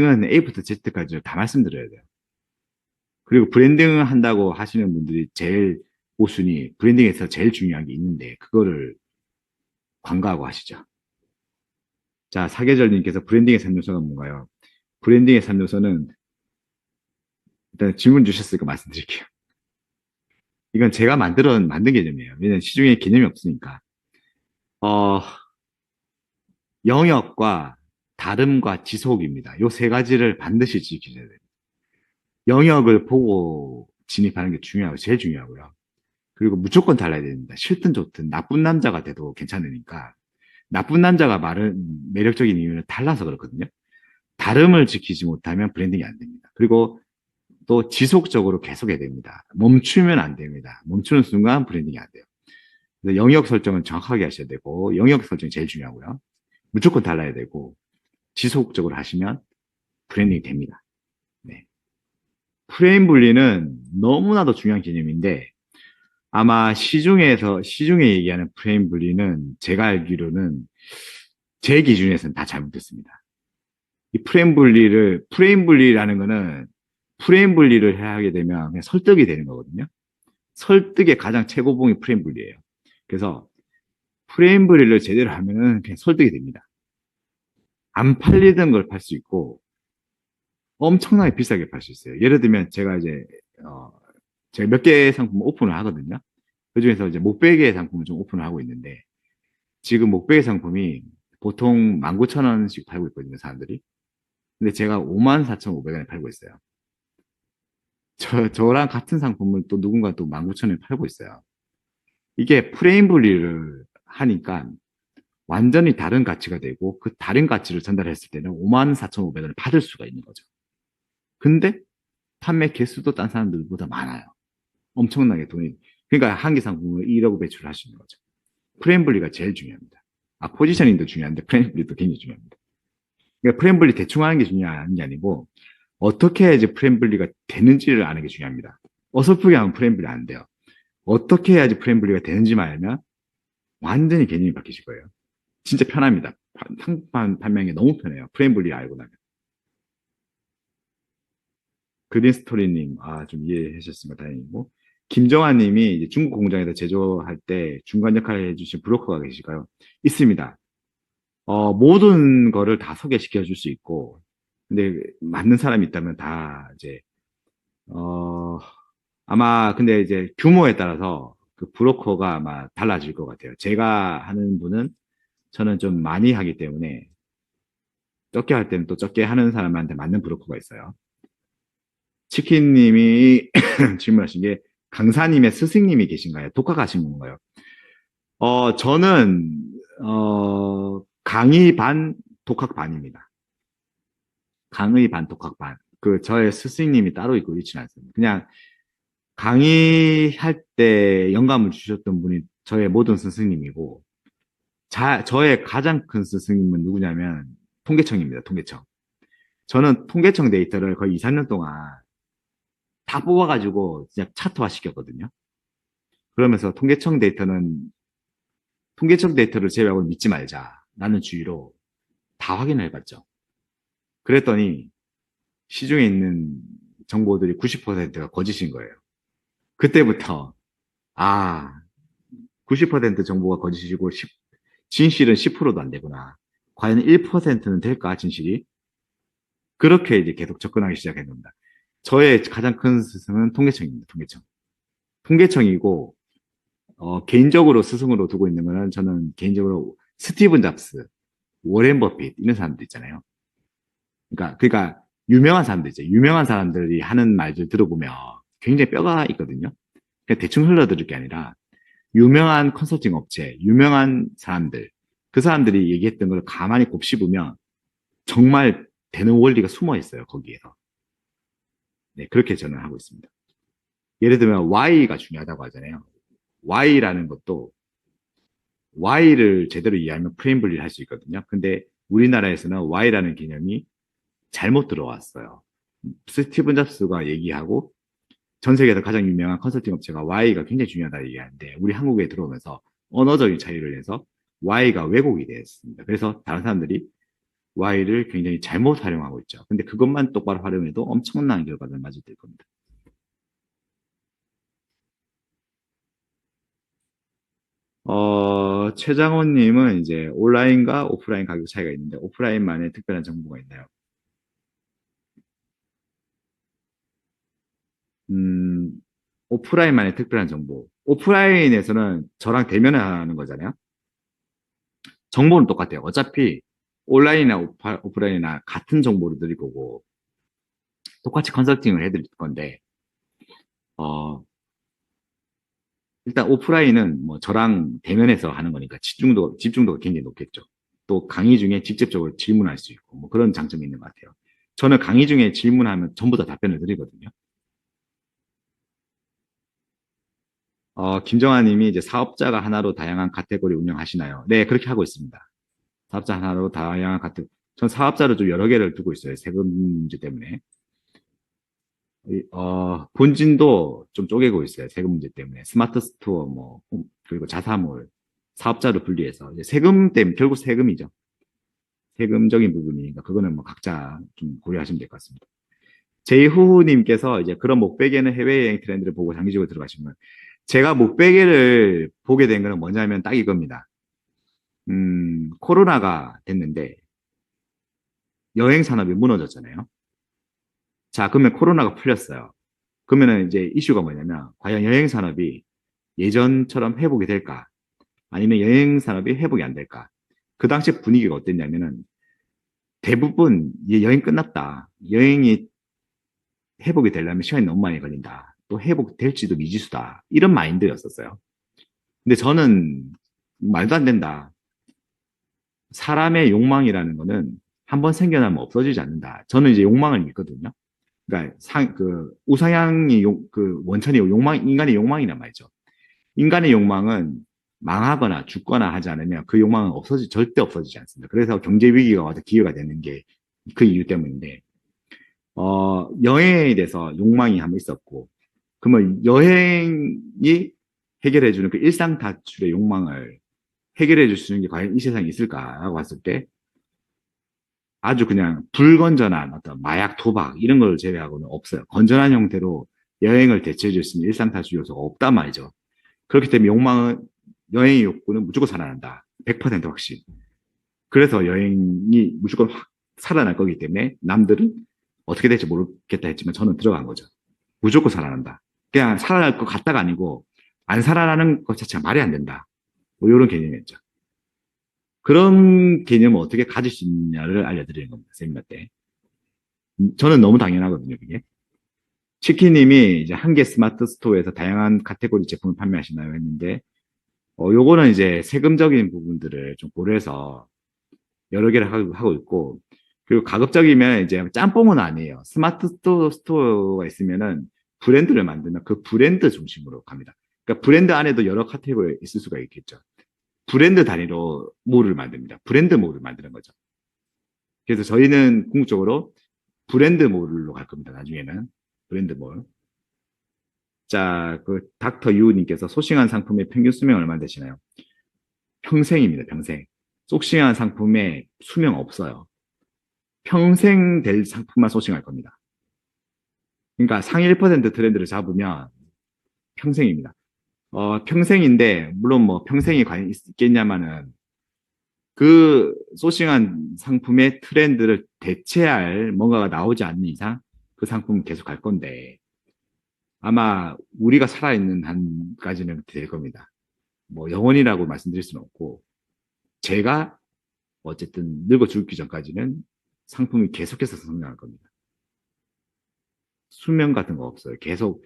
브랜딩은 A부터 Z까지 다 말씀드려야 돼요. 그리고 브랜딩 한다고 하시는 분들이 제일 우순위, 브랜딩에서 제일 중요한 게 있는데, 그거를 관가하고 하시죠. 자, 사계절님께서 브랜딩의 3요소가 뭔가요? 브랜딩의 3요소는 일단 질문 주셨으니까 말씀드릴게요. 이건 제가 만든 개념이에요. 왜냐면 시중에 개념이 없으니까. 어, 영역과 다름과 지속입니다. 요 세 가지를 반드시 지키셔야 돼요. 영역을 보고 진입하는 게 중요하고, 제일 중요하고요. 그리고 무조건 달라야 됩니다. 싫든 좋든 나쁜 남자가 돼도 괜찮으니까. 나쁜 남자가 매력적인 이유는 달라서 그렇거든요. 다름을 지키지 못하면 브랜딩이 안 됩니다. 그리고 또 지속적으로 계속해야 됩니다. 멈추면 안 됩니다. 멈추는 순간 브랜딩이 안 돼요. 그래서 영역 설정은 정확하게 하셔야 되고, 영역 설정이 제일 중요하고요. 무조건 달라야 되고, 지속적으로 하시면 브랜딩이 됩니다. 네. 프레임 분리는 너무나도 중요한 개념인데, 아마 시중에 얘기하는 프레임 분리는 제가 알기로는 제 기준에서는 다 잘못됐습니다. 이 프레임 분리라는 거는 프레임 분리를 해야 하게 되면 그냥 설득이 되는 거거든요. 설득의 가장 최고봉이 프레임 분리예요. 그래서 프레임 분리를 제대로 하면은 그냥 설득이 됩니다. 안 팔리던 걸 팔 수 있고 엄청나게 비싸게 팔 수 있어요. 예를 들면 어, 제가 몇 개 상품을 오픈을 하거든요. 그중에서 이제 목베개 상품을 좀 오픈을 하고 있는데 지금 목베개 상품이 보통 19,000원씩 팔고 있거든요, 사람들이. 근데 제가 54,500원에 팔고 있어요. 저랑 같은 상품을 또 누군가 또 19,000원에 팔고 있어요. 이게 프레임 분리를 하니까 완전히 다른 가치가 되고 그 다른 가치를 전달했을 때는 54,500원을 받을 수가 있는 거죠. 근데 판매 개수도 딴 사람들보다 많아요. 엄청나게 돈이. 그러니까 한 개 상품을 1억 배출을 할 수 있는 거죠. 프레임 분리가 제일 중요합니다. 포지셔닝도 중요한데 프레임 분리도 굉장히 중요합니다. 그러니까 프레임 분리 대충 하는 게 중요한 게 아니고 어떻게 해야지 프레임 분리가 되는지를 아는 게 중요합니다. 어설프게 하면 프레임 분리 안 돼요. 어떻게 해야지 프레임 분리가 되는지만 알면 완전히 개념이 바뀌실 거예요. 진짜 편합니다. 상판 판매하기 너무 편해요. 프레임 분리 알고 나면. 그린스토리님, 좀 이해해 주셨으면 다행이고. 김정환 님이 이제 중국 공장에서 제조할 때 중간 역할을 해주신 브로커가 계실까요? 있습니다. 모든 거를 다 소개시켜 줄 수 있고, 근데 맞는 사람이 있다면 다 이제, 어, 아마 근데 이제 규모에 따라서 그 브로커가 아마 달라질 것 같아요. 제가 하는 분은 저는 좀 많이 하기 때문에 적게 할 때는 또 적게 하는 사람한테 맞는 브로커가 있어요. 치킨님이 질문하신 게 강사님의 스승님이 계신가요? 독학하신 건가요? 저는 강의 반 독학 반입니다. 강의 반 독학 반. 그 저의 스승님이 따로 있고 있지는 않습니다. 그냥 강의할 때 영감을 주셨던 분이 저의 모든 스승님이고 저의 가장 큰 스승님은 누구냐면 통계청입니다. 통계청. 저는 통계청 데이터를 거의 2, 3년 동안 다 뽑아가지고 그냥 차트화 시켰거든요. 그러면서 통계청 데이터를 제외하고 믿지 말자. 라는 주의로 다 확인을 해봤죠. 그랬더니 시중에 있는 정보들이 90%가 거짓인 거예요. 그때부터 아 90% 정보가 거짓이고 진실은 10%도 안 되구나. 과연 1%는 될까 진실이? 그렇게 이제 계속 접근하기 시작했습니다. 저의 가장 큰 스승은 통계청입니다. 통계청. 통계청이고 개인적으로 스승으로 두고 있는 거는 저는 개인적으로 스티븐 잡스, 워렌 버핏 이런 사람들 있잖아요. 그러니까 유명한 사람들 있죠. 유명한 사람들이 하는 말들 들어보면 굉장히 뼈가 있거든요. 그냥 대충 흘러들을 게 아니라 유명한 컨설팅 업체, 유명한 사람들, 그 사람들이 얘기했던 걸 가만히 곱씹으면 정말 되는 원리가 숨어 있어요, 거기에서. 네, 그렇게 저는 하고 있습니다. 예를 들면 Y가 중요하다고 하잖아요. Y라는 것도 Y를 제대로 이해하면 프레임 분리를 할 수 있거든요. 근데 우리나라에서는 Y라는 개념이 잘못 들어왔어요. 스티븐 잡스가 얘기하고 전 세계에서 가장 유명한 컨설팅 업체가 Y가 굉장히 중요하다 얘기하는데 우리 한국에 들어오면서 언어적인 차이를 내서 Y가 왜곡이 되었습니다. 그래서 다른 사람들이 Y를 굉장히 잘못 활용하고 있죠. 근데 그것만 똑바로 활용해도 엄청난 결과를 맞을 겁니다. 최장호님은 이제 온라인과 오프라인 가격 차이가 있는데 오프라인만의 특별한 정보가 있나요? 음, 오프라인만의 특별한 정보. 오프라인에서는 저랑 대면하는 거잖아요. 정보는 똑같아요. 어차피 온라인이나 오프라인이나 같은 정보를 드릴 거고 똑같이 컨설팅을 해드릴 건데 어, 일단 오프라인은 뭐 저랑 대면해서 하는 거니까 집중도가 굉장히 높겠죠. 또 강의 중에 직접적으로 질문할 수 있고 뭐 그런 장점이 있는 것 같아요. 저는 강의 중에 질문하면 전부 다 답변을 드리거든요. 김정아 님이 이제 사업자가 하나로 다양한 카테고리 운영하시나요? 네, 그렇게 하고 있습니다. 사업자 하나로 다양한 카테고리. 전 사업자를 좀 여러 개를 두고 있어요. 세금 문제 때문에. 본진도 좀 쪼개고 있어요. 세금 문제 때문에. 스마트 스토어, 뭐, 그리고 자사몰, 사업자로 분리해서. 이제 세금 때문에, 결국 세금이죠. 세금적인 부분이니까, 그거는 뭐 각자 좀 고려하시면 될 것 같습니다. 제이후님께서 이제 그런 목베개는 해외여행 트렌드를 보고 장기적으로 들어가시면, 제가 목베개를 보게 된 거는 뭐냐면 딱 이겁니다. 코로나가 됐는데, 여행 산업이 무너졌잖아요. 자, 그러면 코로나가 풀렸어요. 그러면은 이제 이슈가 뭐냐면, 과연 여행 산업이 예전처럼 회복이 될까? 아니면 여행 산업이 회복이 안 될까? 그 당시 분위기가 어땠냐면은 대부분 여행 끝났다. 여행이 회복이 되려면 시간이 너무 많이 걸린다. 또 회복될지도 미지수다. 이런 마인드였었어요. 근데 저는 말도 안 된다. 사람의 욕망이라는 거는 한번 생겨나면 없어지지 않는다. 저는 이제 욕망을 믿거든요. 그러니까 우상향이 원천이 인간의 욕망이란 말이죠. 인간의 욕망은 망하거나 죽거나 하지 않으면 그 욕망은 절대 없어지지 않습니다. 그래서 경제 위기가 와서 기회가 되는 게 그 이유 때문인데, 여행에 대해서 욕망이 한번 있었고, 그러면 여행이 해결해주는 그 일상 탈출의 욕망을 해결해 줄 수 있는 게 과연 이 세상에 있을까라고 봤을 때, 아주 그냥 불건전한 어떤 마약, 도박, 이런 걸 제외하고는 없어요. 건전한 형태로 여행을 대체해 줄 수 있는 일상 탈출 요소가 없단 말이죠. 그렇기 때문에 여행의 욕구는 무조건 살아난다. 100% 확신. 그래서 여행이 무조건 확 살아날 거기 때문에 남들은 어떻게 될지 모르겠다 했지만 저는 들어간 거죠. 무조건 살아난다. 그냥 살아날 것 같다가 아니고 안 살아나는 것 자체가 말이 안 된다. 뭐 이런 개념이었죠. 그런 개념을 어떻게 가질 수 있냐를 알려드리는 겁니다. 세미나 때. 저는 너무 당연하거든요, 그게. 치킨님이 이제 한 개 스마트 스토어에서 다양한 카테고리 제품을 판매하시나요? 했는데, 요거는 이제 세금적인 부분들을 좀 고려해서 여러 개를 하고 있고, 그리고 가급적이면 이제 짬뽕은 아니에요. 스마트 스토어가 있으면은 브랜드를 만들면 그 브랜드 중심으로 갑니다. 그러니까 브랜드 안에도 여러 카테고리가 있을 수가 있겠죠. 브랜드 단위로 몰을 만듭니다. 브랜드 몰을 만드는 거죠. 그래서 저희는 궁극적으로 브랜드 몰로 갈 겁니다. 나중에는. 브랜드 몰. 자, 그 닥터 유님께서 소싱한 상품의 평균 수명 얼마 되시나요? 평생입니다. 평생. 소싱한 상품의 수명 없어요. 평생 될 상품만 소싱할 겁니다. 그러니까 상위 1% 트렌드를 잡으면 평생입니다. 평생인데, 물론 뭐 평생이 과연 있겠냐마는 그 소싱한 상품의 트렌드를 대체할 뭔가가 나오지 않는 이상 그 상품은 계속 갈 건데, 아마 우리가 살아있는 한까지는 될 겁니다. 뭐 영원이라고 말씀드릴 수는 없고, 제가 어쨌든 늙어 죽기 전까지는 상품이 계속해서 성장할 겁니다. 수명 같은 거 없어요. 계속